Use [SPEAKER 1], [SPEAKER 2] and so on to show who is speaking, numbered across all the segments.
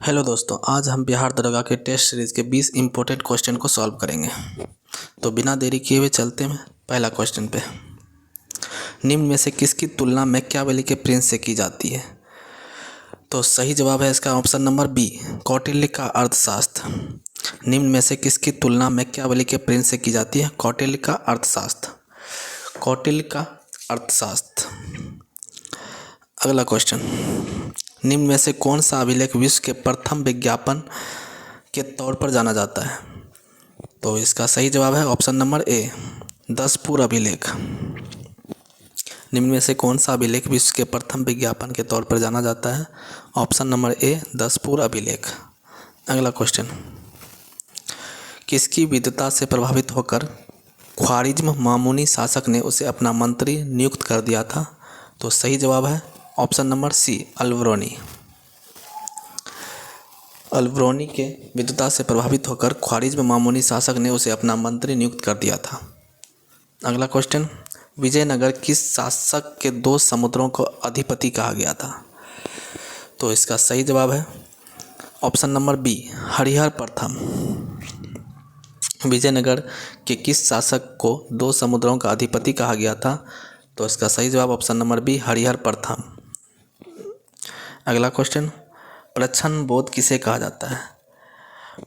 [SPEAKER 1] Hello दोस्तों, आज हम बिहार दरोगा के टेस्ट सीरीज़ के 20 इम्पोर्टेंट क्वेश्चन को सॉल्व करेंगे। तो बिना देरी किए हुए चलते हैं पहला क्वेश्चन पे। निम्न में से किसकी तुलना मैकियावेली के प्रिंस से की जाती है? तो सही जवाब है इसका ऑप्शन नंबर बी, कौटिल्य का अर्थशास्त्र। निम्न में से किसकी तुलना मैकियावेली के प्रिंस से की जाती है? कौटिल्य का अर्थशास्त्र। कौटिल्य का अर्थशास्त्र। अगला क्वेश्चन, निम्न में से कौन सा अभिलेख विश्व के प्रथम विज्ञापन के तौर पर जाना जाता है? तो इसका सही जवाब है ऑप्शन नंबर ए, दसपुर अभिलेख। निम्न में से कौन सा अभिलेख विश्व के प्रथम विज्ञापन के तौर पर जाना जाता है? ऑप्शन नंबर ए, दसपुर अभिलेख। अगला क्वेश्चन, किसकी विद्वता से प्रभावित होकर ख्वारिज्म मामूनी शासक ने उसे अपना मंत्री नियुक्त कर दिया था? तो सही जवाब है option number C, Alberuni. Alberuni के विद्वता से प्रभावित होकर ख्वारिज्म मामूनी शासक ने उसे अपना मंत्री नियुक्त कर दिया था। अगला क्वेश्चन, विजयनगर किस शासक के 2 समुद्रों को अधिपति कहा गया था? तो इसका सही जवाब है ऑप्शन नंबर बी, हरिहर प्रथम। विजयनगर के किस शासक को 2 समुद्रों का अधिपति कहा गया था? तो इसका सही जवाब ऑप्शन नंबर बी, हरिहर प्रथम। अगला क्वेश्चन, प्रच्छन्न बोध किसे कहा जाता है?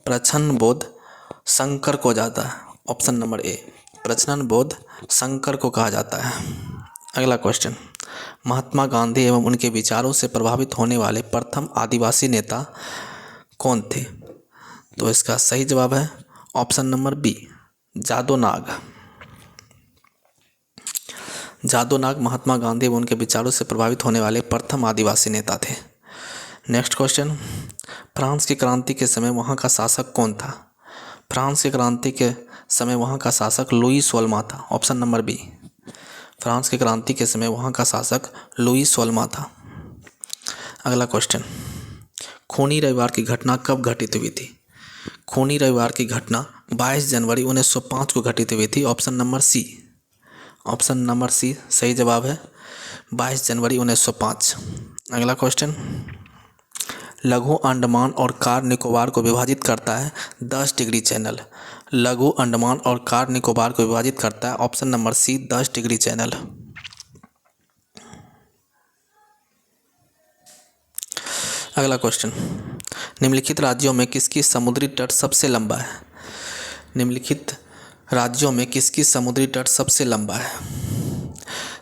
[SPEAKER 1] प्रच्छन्न बोध शंकर को जाता है। ऑप्शन नंबर ए, प्रच्छन्न बोध शंकर को कहा जाता है। अगला क्वेश्चन, महात्मा गांधी एवं उनके विचारों से प्रभावित होने वाले प्रथम आदिवासी नेता कौन थे? तो इसका सही जवाब है ऑप्शन नंबर बी, जादो नाग। जादो नाग महात्मा गांधी एवं उनके विचारों से प्रभावित होने वाले प्रथम आदिवासी नेता थे। नेक्स्ट क्वेश्चन, फ्रांस की क्रांति के समय वहाँ का शासक कौन था? फ्रांस की क्रांति के समय वहाँ का शासक लुई 16वां था। ऑप्शन नंबर बी, फ्रांस की क्रांति के समय वहाँ का शासक लुई 16वां था। अगला क्वेश्चन, खूनी रविवार की घटना कब घटित हुई थी? खूनी रविवार की घटना 22 जनवरी 1905 को घटित हुई थी। Option number C, option number C सही जवाब है, 22 जनवरी 1905। अगला क्वेश्चन, लघु अंडमान और कार निकोबार को विभाजित करता है 10 डिग्री चैनल। लघु अंडमान और कार निकोबार को विभाजित करता है option number C, 10 degree channel. अगला क्वेश्चन, निम्नलिखित राज्यों में किसकी समुद्री तट सबसे लंबा है? निम्नलिखित राज्यों में किसकी समुद्री तट सबसे लंबा है?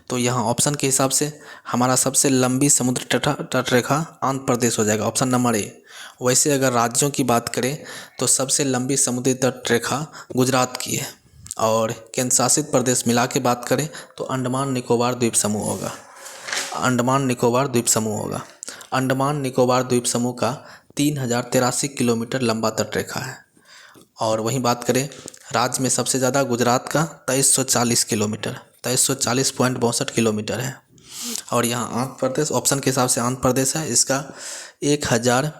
[SPEAKER 1] तो यहाँ ऑप्शन के हिसाब से हमारा सबसे लंबी समुद्री तट रेखा आंध्र प्रदेश हो जाएगा, ऑप्शन नंबर ए। वैसे अगर राज्यों की बात करें तो सबसे लंबी समुद्री तट रेखा गुजरात की है, और केंद्र शासित प्रदेश मिला के बात करें तो अंडमान निकोबार द्वीप समूह होगा। अंडमान निकोबार द्वीप समूह होगा। अंडमान निकोबार द्वीप समूह का 3083 किलोमीटर लंबा तट रेखा है। और वहीं बात करें राज्य में सबसे ज़्यादा गुजरात का 2340 किलोमीटर, 2340.62 किलोमीटर है। और यहाँ आंध्र प्रदेश ऑप्शन के हिसाब से आंध्र प्रदेश है, इसका 1000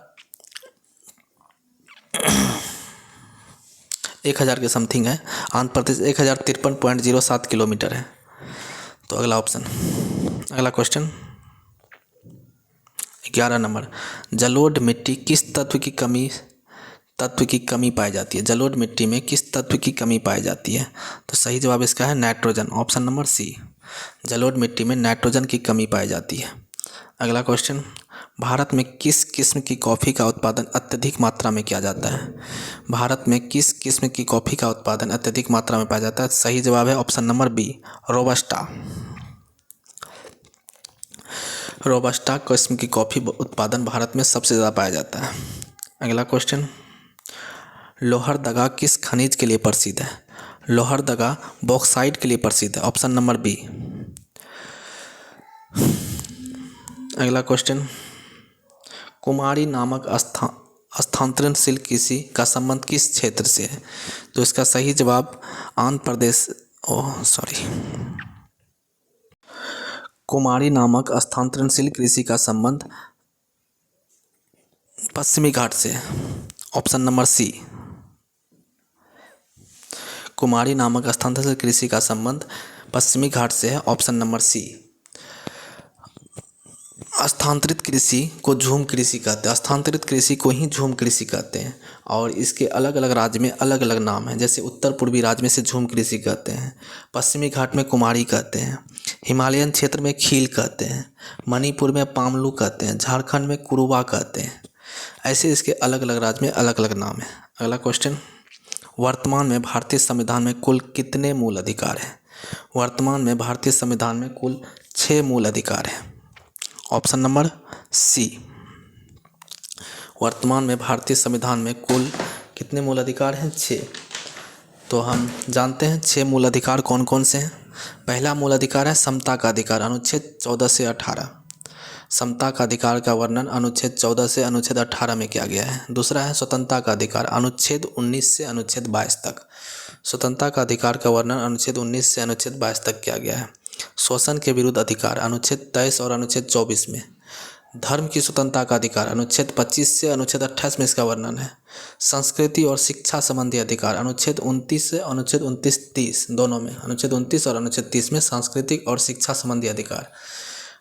[SPEAKER 1] के समथिंग है। आंध्र प्रदेश 1053.07 किलोमीटर है। तो अगला ऑप्शन। अगला क्वेश्चन 11 नंबर, जलोढ़ मिट्टी किस तत्व की कमी पाई जाती है? जलोढ़ मिट्टी में किस तत्व की कमी पाई जाती है? तो सही जवाब इसका है नाइट्रोजन, ऑप्शन नंबर सी। जलोढ़ मिट्टी में नाइट्रोजन की कमी पाई जाती है। अगला क्वेश्चन, भारत में किस किस्म की कॉफ़ी का उत्पादन अत्यधिक मात्रा में किया जाता है? भारत में किस किस्म की कॉफ़ी का उत्पादन अत्यधिक मात्रा में पाया जाता है? सही जवाब है option number B, robusta. Robusta किस्म की कॉफ़ी उत्पादन भारत में सबसे ज़्यादा पाया जाता है। अगला क्वेश्चन, लोहरदगा किस खनिज के लिए प्रसिद्ध है? लोहरदगा बॉक्साइट के लिए प्रसिद्ध है, ऑप्शन नंबर बी। अगला क्वेश्चन, कुमारी नामक स्थानांतरणशील कृषि का संबंध किस क्षेत्र से है? तो इसका सही जवाब आंध्र प्रदेश, कुमारी नामक स्थानांतरणशील कृषि का संबंध पश्चिमी घाट से है, ऑप्शन नंबर सी। कुमारी नामक स्थानांतरणशील कृषि का संबंध पश्चिमी घाट से है, ऑप्शन नंबर सी। स्थानांतरित कृषि को झूम कृषि कहते हैं, स्थानांतरित कृषि को ही झूम कृषि कहते हैं। और इसके अलग अलग राज्य में अलग अलग नाम हैं, जैसे उत्तर पूर्वी राज्य में से झूम कृषि कहते हैं, पश्चिमी घाट में कुमारी कहते हैं, हिमालयन क्षेत्र में खील कहते हैं, मणिपुर में पामलू कहते हैं, झारखंड में कुरुबा कहते हैं। ऐसे इसके अलग अलग राज्य में अलग अलग नाम है। अगला क्वेश्चन, वर्तमान में भारतीय संविधान में कुल कितने मूल अधिकार हैं? वर्तमान में भारतीय संविधान में कुल 6 मूल अधिकार हैं। Option number C. वर्तमान में भारतीय संविधान में कुल कितने मूल अधिकार हैं? 6। तो हम जानते हैं 6 मूल अधिकार कौन कौन से हैं। पहला मूल अधिकार है समता का अधिकार, अनुच्छेद 14 से 18। समता का अधिकार का वर्णन अनुच्छेद 14 से अनुच्छेद 18 में किया गया है। दूसरा है स्वतंत्रता का अधिकार, अनुच्छेद 19 से अनुच्छेद 22 तक। स्वतंत्रता का अधिकार का वर्णन अनुच्छेद 19 से अनुच्छेद 22 तक किया गया है। शोषण के विरुद्ध अधिकार अनुच्छेद 23 और अनुच्छेद 24 में। धर्म की स्वतंत्रता का अधिकार अनुच्छेद 25 से अनुच्छेद 28 में इसका वर्णन है। संस्कृति और शिक्षा संबंधी अधिकार अनुच्छेद 29 से अनुच्छेद 29-30 दोनों में, अनुच्छेद 29 और अनुच्छेद 30 में सांस्कृतिक और शिक्षा संबंधी अधिकार।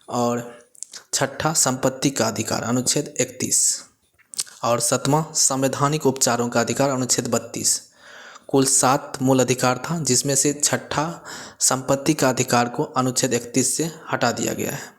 [SPEAKER 1] और छठा संपत्ति का अधिकार अनुच्छेद 31। और 7वां संवैधानिक उपचारों का अधिकार अनुच्छेद 32। कुल 7 मूल अधिकार था, जिसमें से छठा संपत्ति का अधिकार को अनुच्छेद 31 से हटा दिया गया है।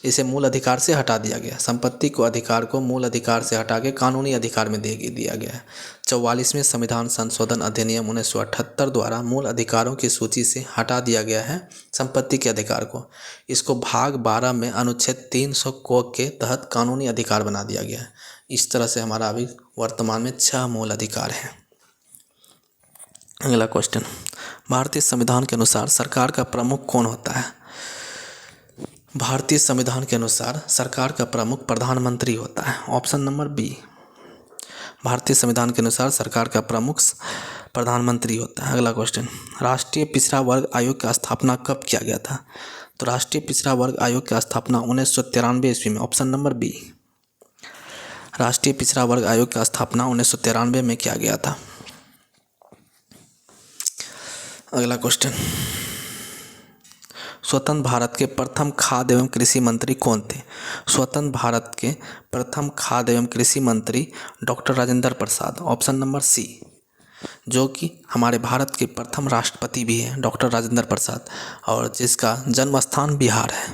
[SPEAKER 1] इसे मूल अधिकार से हटा दिया गया, संपत्ति को अधिकार को मूल अधिकार से हटा के कानूनी अधिकार में दे दिया गया है। 44वें संविधान संशोधन अधिनियम 1978 द्वारा मूल अधिकारों की सूची से हटा दिया गया है संपत्ति के अधिकार को। इसको भाग 12 में अनुच्छेद 300 को के तहत कानूनी अधिकार बना दिया गया है। इस तरह से हमारा अभी वर्तमान में 6 मूल अधिकार हैं। अगला क्वेश्चन, भारतीय संविधान के अनुसार सरकार का प्रमुख कौन होता है? भारतीय संविधान के अनुसार सरकार का प्रमुख प्रधानमंत्री होता है। Option number B. भारतीय संविधान के अनुसार सरकार का प्रमुख प्रधानमंत्री होता है। अगला क्वेश्चन, राष्ट्रीय पिछड़ा वर्ग आयोग की स्थापना कब किया गया था? तो राष्ट्रीय पिछड़ा वर्ग आयोग की स्थापना 1993 ईस्वी में। Option number B. राष्ट्रीय पिछड़ा वर्ग आयोग की स्थापना 1993 में किया गया था। अगला क्वेश्चन, स्वतंत्र भारत के प्रथम खाद्य एवं कृषि मंत्री कौन थे? स्वतंत्र भारत के प्रथम खाद्य एवं कृषि मंत्री doctor Rajendra Prasad. Option number सी, जो कि हमारे भारत के प्रथम राष्ट्रपति भी हैं, डॉक्टर राजेंद्र प्रसाद, और जिसका जन्म स्थान बिहार है।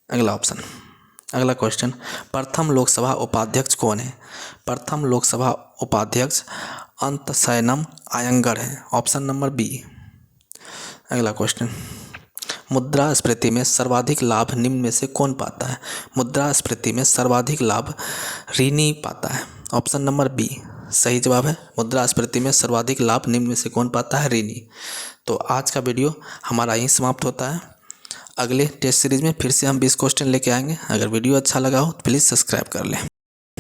[SPEAKER 1] अगला क्वेश्चन, प्रथम लोकसभा उपाध्यक्ष कौन है? प्रथम लोकसभा उपाध्यक्ष अंतसैनम आयंगर है। Option number B. अगला क्वेश्चन, मुद्रास्फीति में सर्वाधिक लाभ निम्न में से कौन पाता है? मुद्रास्फीति में सर्वाधिक लाभ ऋणी पाता है। ऑप्शन नंबर बी सही जवाब है। मुद्रास्फीति में सर्वाधिक लाभ निम्न में से कौन पाता है? ऋणी। तो आज का वीडियो हमारा यहीं समाप्त होता है। अगले टेस्ट सीरीज में फिर से हम 20 क्वेश्चन लेके आएंगे। अगर वीडियो अच्छा लगा हो तो प्लीज़ सब्सक्राइब कर लें।